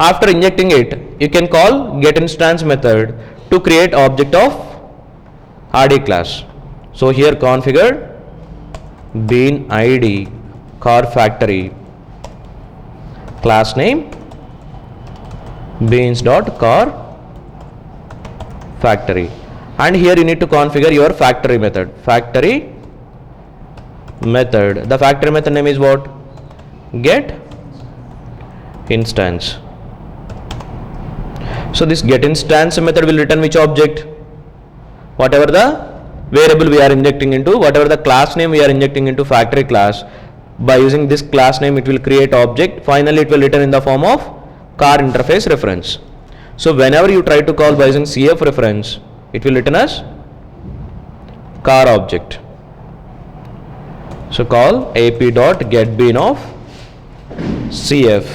After injecting it, you can call getInstance method to create object of RD class. So here configure bean id car factory class name beans.car factory, and here you need to configure your factory method. The factory method name is what? Get instance. So this get instance method will return which object? Whatever the variable we are injecting into, whatever the class name we are injecting into factory class, by using this class name it will create object. Finally it will return in the form of car interface reference. So whenever you try to call by using CF reference, it will return as car object. So call ap.getBean of CF.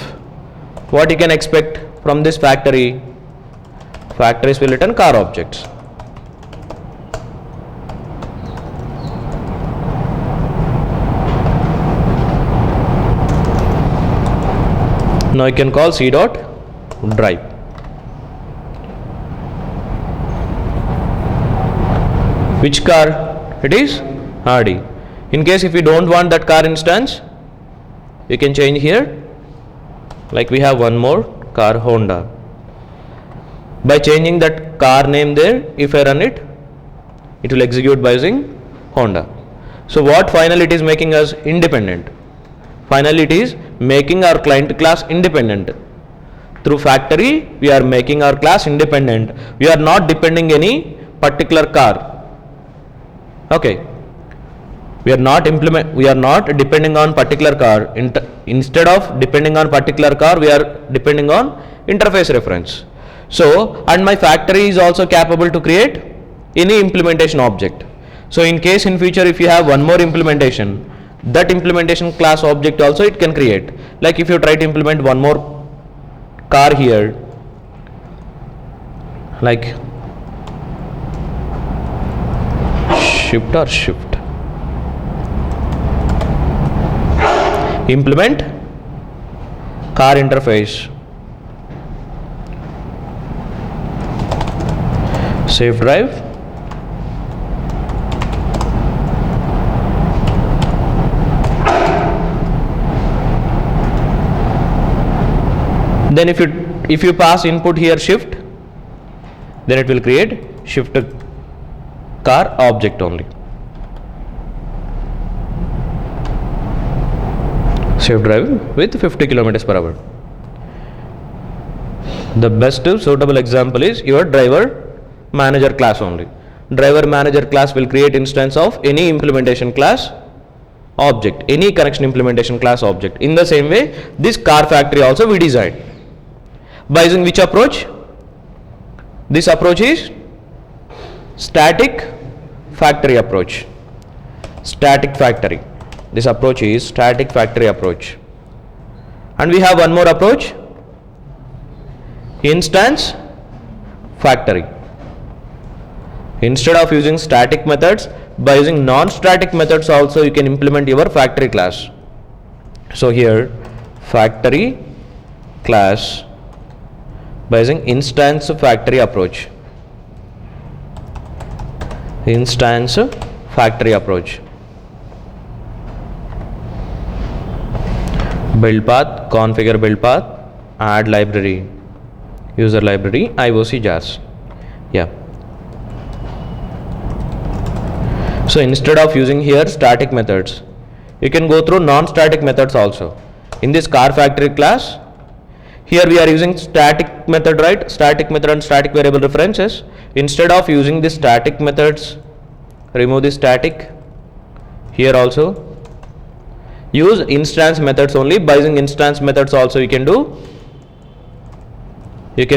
What you can expect from this factory? Factories will return car objects. Now you can call c.drive. Which car it is? RD. In case if you don't want that car instance, you can change here. Like we have one more car Honda. By changing that car name there, if I run it, it will execute by using Honda. So what finally it is making us independent? Finally it is making our client class independent. Through factory we are making our class independent. We are not depending any particular car. Okay. We are not depending on particular car. Instead of depending on particular car, we are depending on interface reference. So, and my factory is also capable to create any implementation object. So in case in future if you have one more implementation, that implementation class object also it can create. Like if you try to implement one more car here, like shift, implement car interface, safe drive, then if you pass input here shift, then it will create shift car object only. Safe drive with 50 km/h. The best suitable example is your driver manager class only. Driver manager class will create instance of any implementation class object, any connection implementation class object. In the same way, this car factory also we designed. By using which approach? This approach is static factory approach. Static factory. This approach is static factory approach. And we have one more approach, instance factory. Instead of using static methods, by using non-static methods also you can implement your factory class. So here factory class by using instance factory approach. Instance factory approach. Build path, configure build path, add library, user library, IOC jars. Yeah. So instead of using here static methods, you can go through non-static methods also. In this car factory class, here we are using static method, right? Static method and static variable references. Instead of using the static methods, remove the static. Here also use instance methods only. By using instance methods also you can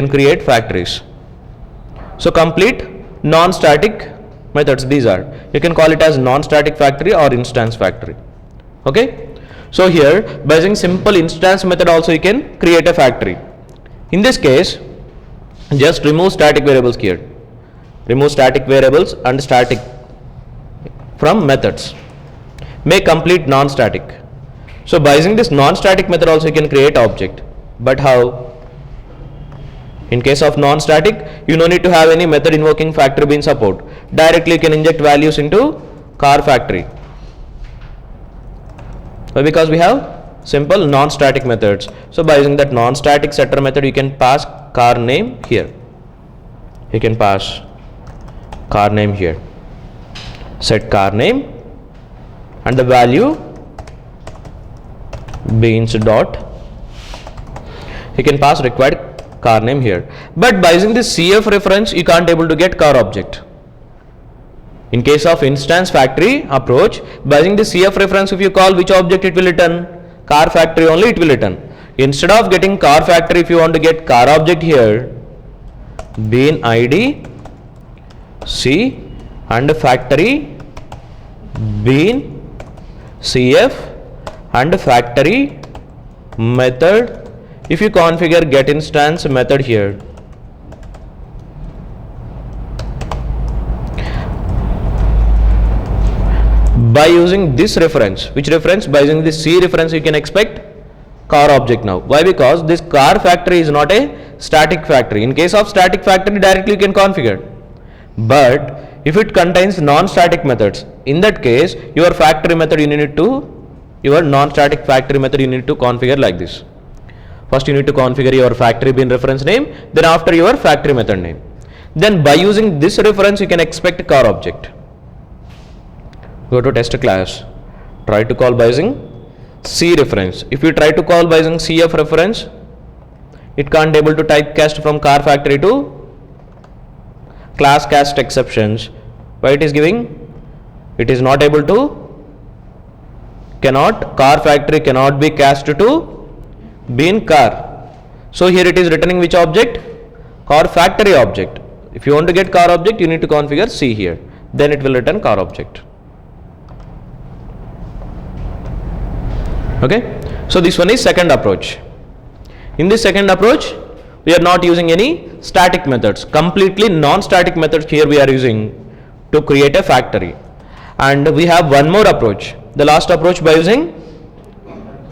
create factories. So complete non-static methods these are. You can call it as non-static factory or instance factory. Okay. So here by using simple instance method also you can create a factory. In this case, just remove static variables here. Remove static variables and static from methods. Make complete non-static. So by using this non-static method also you can create object. But how? In case of non-static, you no need to have any method invoking factory bean support. Directly you can inject values into car factory. Why? Because we have simple non-static methods. So by using that non-static setter method, you can pass car name here. You can pass car name here. Set car name and the value beans dot. You can pass required car name here. But by using this CF reference, you can't able to get car object. In case of instance factory approach, by using the CF reference, if you call which object, it will return car factory only, it will return. Instead of getting car factory, if you want to get car object here, bean ID C and factory bean CF and factory method. If you configure get instance method here, by using this reference, which reference? By using this C reference, you can expect car object now. Why? Because this car factory is not a static factory. In case of static factory, directly you can configure. But if it contains non-static methods, in that case, your factory method your non-static factory method you need to configure like this. First you need to configure your factory bean reference name, then after your factory method name. Then by using this reference, you can expect car object. Go to test class, try to call by using C reference. If you try to call by using CF reference, it can't able to typecast from car factory to class cast exceptions. Why it is giving? It is not able to, car factory cannot be cast to bean car. So here it is returning which object? Car factory object. If you want to get car object, you need to configure C here. Then it will return car object. Okay. So this one is second approach. In this second approach, we are not using any static methods. Completely non-static methods here we are using to create a factory. And we have one more approach. The last approach by using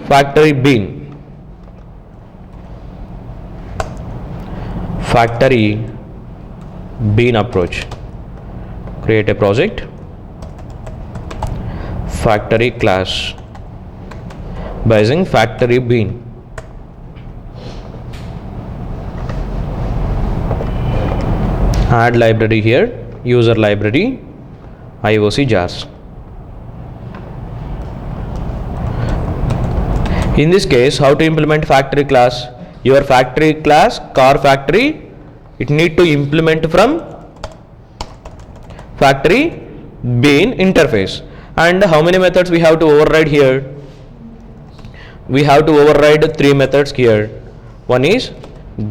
factory bean. Factory bean approach. Create a project, factory class by using factory bean. Add library here, user library, IOC jars. In this case, how to implement factory class? Your factory class, car factory, it need to implement from factory bean interface. And how many methods we have to override here? We have to override 3 methods here. One is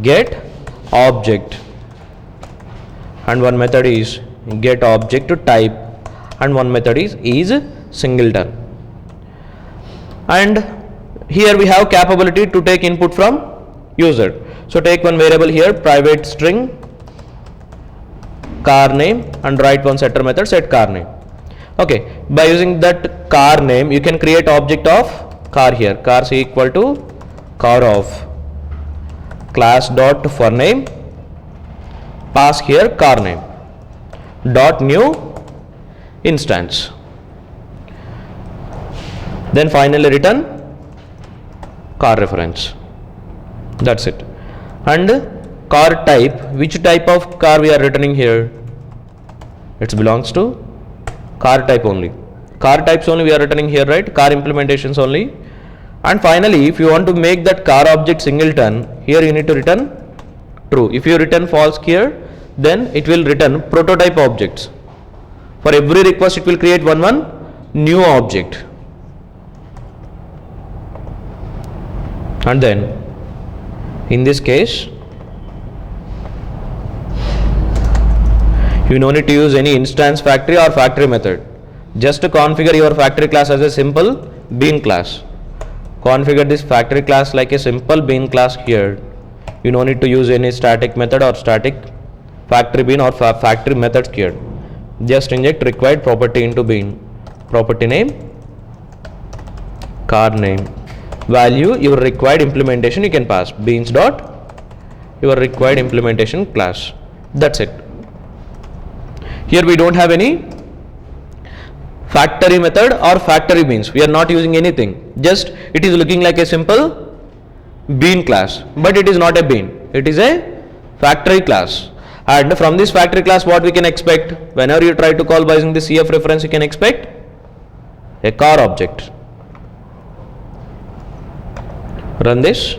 get object, and one method is get object to type, and one method is singleton. And here we have capability to take input from user. So take one variable here, private string car name, and write one setter method, set car name. Okay, by using that car name, you can create object of car here. Car is equal to car of class dot for name, pass here car name dot new instance. Then finally return car reference. That's it. And car type, which type of car we are returning here? It belongs to car type only. Car types only we are returning here, right? Car implementations only. And finally, if you want to make that car object singleton, here you need to return true. If you return false here, then it will return prototype objects. For every request, it will create one new object. And then in this case, you no need to use any instance factory or factory method. Just to configure your factory class as a simple bean class. Configure this factory class like a simple bean class here. You no need to use any static method or static factory bean or factory methods here. Just inject required property into bean. Property name, car name, value, your required implementation you can pass beans dot your required implementation class. That's it. Here we don't have any factory method or factory beans. We are not using anything. Just it is looking like a simple bean class, but it is not a bean. It is a factory class. And from this factory class, what we can expect? Whenever you try to call by using the CF reference, you can expect a car object. Run this.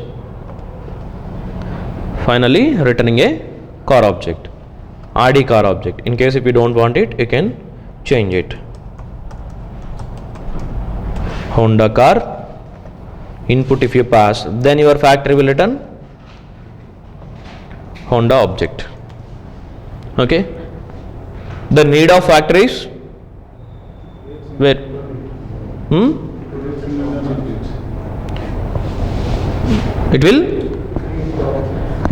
Finally, returning a car object, RD car object. In case if you don't want it, you can change it. Honda car. Input if you pass, then your factory will return Honda object. Okay. The need of factories where it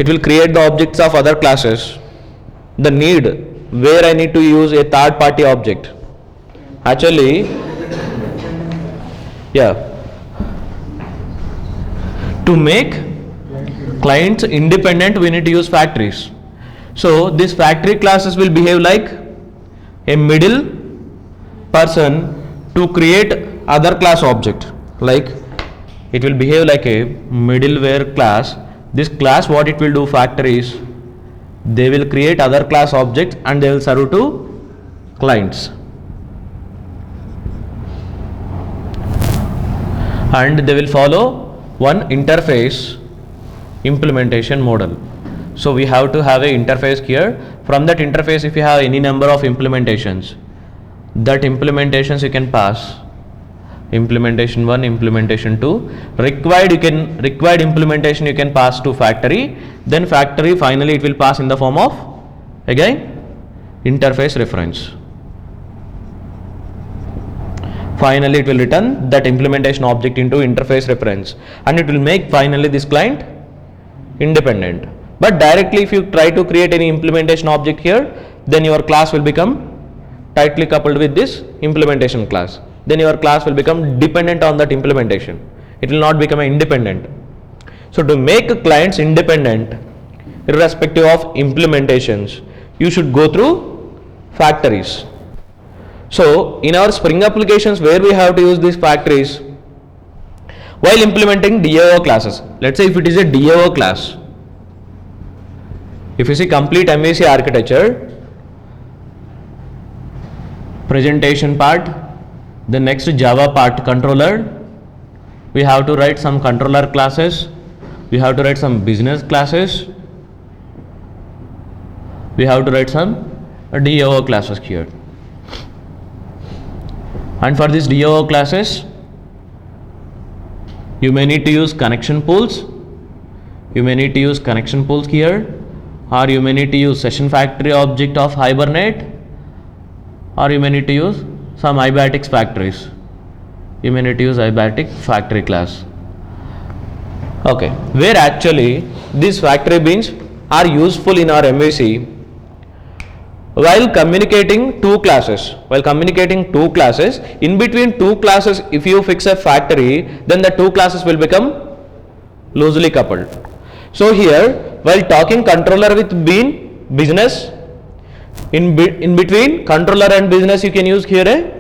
will create the objects of other classes. The need where I need to use a third party object. Actually, yeah. To make clients independent, we need to use factories. So these factory classes will behave like a middle person to create other class object. Like it will behave like a middleware class. This class, what it will do, factories, they will create other class objects and they will serve to clients. And they will follow one interface implementation model. So we have to have an interface here. From that interface, if you have any number of implementations, that implementations you can pass. Implementation 1, implementation 2. Required implementation you can pass to factory. Then factory finally it will pass in the form of again interface reference. Finally it will return that implementation object into interface reference, and it will make finally this client independent. But directly if you try to create any implementation object here, then your class will become tightly coupled with this implementation class. Then your class will become dependent on that implementation. It will not become independent. So to make clients independent irrespective of implementations, you should go through factories. So in our Spring applications where we have to use these factories while implementing DAO classes. Let's say if it is a DAO class, if you see complete MVC architecture, presentation part, the next Java part controller, we have to write some controller classes, we have to write some business classes, we have to write some DAO classes here. And for these DAO classes, you may need to use connection pools. You may need to use connection pools here, or you may need to use session factory object of Hibernate, or you may need to use some Ibatics factories. You may need to use Ibatic factory class. Okay, where actually these factory beans are useful in our MVC while communicating two classes. In between two classes, if you fix a factory, then the two classes will become loosely coupled. So here, while talking controller with bean business, in between controller and business, you can use here a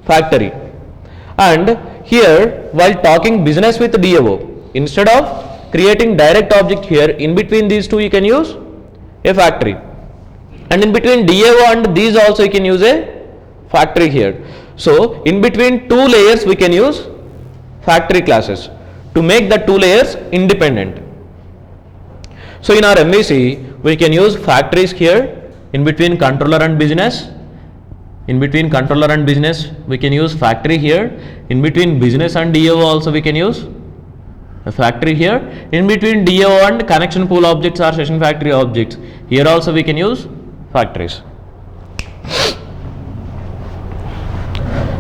factory. And here, while talking business with DAO, instead of creating direct object here, in between these two you can use a factory. And in between DAO and these also you can use a factory here. So in between two layers we can use factory classes to make the two layers independent. So in our MVC we can use factories here in between controller and business. In between controller and business we can use factory here. In between business and DAO also we can use a factory here. In between DAO and connection pool objects or session factory objects, here also we can use factories.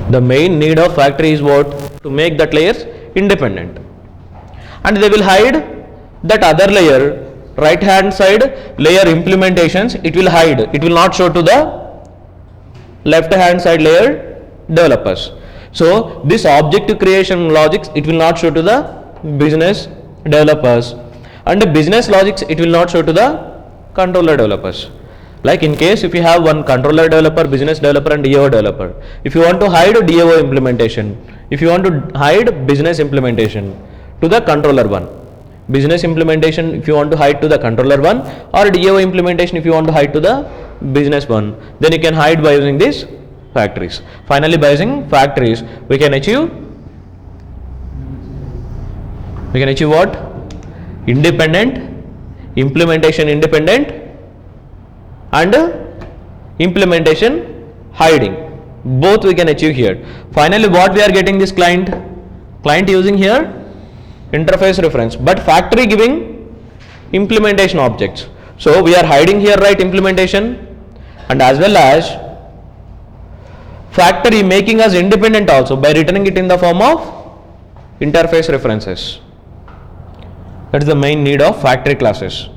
The main need of factory is what? To make that layers independent. And they will hide that other layer, right hand side layer implementations, it will hide. It will not show to the left hand side layer developers. So this object creation logics, it will not show to the business developers. and the business logics it will not show to the controller developers. Like in case if you have one controller developer, business developer and DAO developer, if you want to hide DAO implementation, if you want to hide business implementation to the controller one, business implementation if you want to hide to the controller one, or DAO implementation if you want to hide to the business one, then you can hide by using these factories. Finally, by using factories we can achieve what? Independent, implementation independent and implementation hiding. Both we can achieve here. Finally, what we are getting this client using here? Interface reference, but factory giving implementation objects. So we are hiding here, right, implementation, and as well as factory making us independent also by returning it in the form of interface references. That is the main need of factory classes.